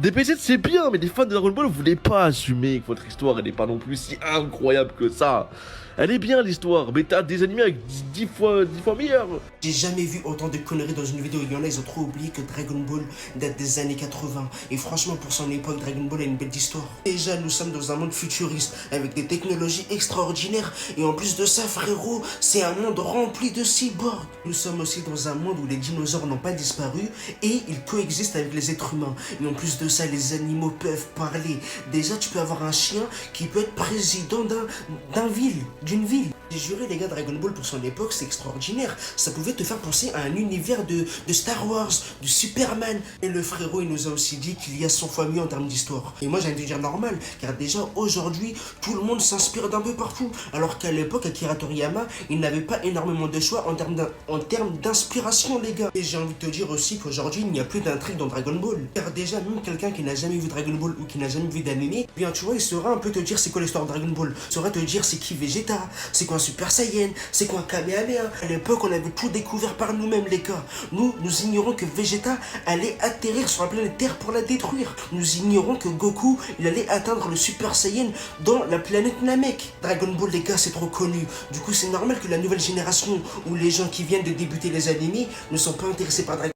DBZ c'est bien, mais les fans de Dragon Ball vous voulez pas assumer que votre histoire elle n'est pas non plus si incroyable que ça. Elle est bien l'histoire, mais t'as des animés avec 10 fois meilleurs. J'ai jamais vu autant de conneries dans une vidéo. Il y en a, ils ont trop oublié que Dragon Ball date des années 80. Et franchement, pour son époque, Dragon Ball a une belle histoire. Déjà, nous sommes dans un monde futuriste, avec des technologies extraordinaires. Et en plus de ça, frérot, c'est un monde rempli de cyborgs. Nous sommes aussi dans un monde où les dinosaures n'ont pas disparu et ils coexistent avec les êtres humains. Et en plus de ça, les animaux peuvent parler. Déjà, tu peux avoir un chien qui peut être président d'une ville. J'ai juré, les gars, Dragon Ball pour son époque, c'est extraordinaire. Ça pouvait te faire penser à un univers de Star Wars, de Superman. Et le frérot, il nous a aussi dit qu'il y a 100 fois mieux en termes d'histoire. Et moi, j'ai envie de dire normal, car déjà, aujourd'hui, tout le monde s'inspire d'un peu partout. Alors qu'à l'époque, Akira Toriyama, il n'avait pas énormément de choix en termes d'inspiration, les gars. Et j'ai envie de te dire aussi qu'aujourd'hui, il n'y a plus d'intrigue dans Dragon Ball. Car déjà, même quelqu'un qui n'a jamais vu Dragon Ball ou qui n'a jamais vu d'anime, bien, tu vois, il saura un peu te dire c'est quoi l'histoire de Dragon Ball. Il saura te dire c'est qui Vegeta, c'est quoi un Super Saiyan, c'est quoi un Kamehameha. À l'époque, on avait tout découvert par nous-mêmes, les gars. Nous ignorons que Vegeta allait atterrir sur la planète Terre pour la détruire. Nous ignorons que Goku, il allait atteindre le Super Saiyan dans la planète Namek. Dragon Ball, les gars, c'est trop connu. Du coup, c'est normal que la nouvelle génération ou les gens qui viennent de débuter les animés ne sont pas intéressés par Dragon Ball.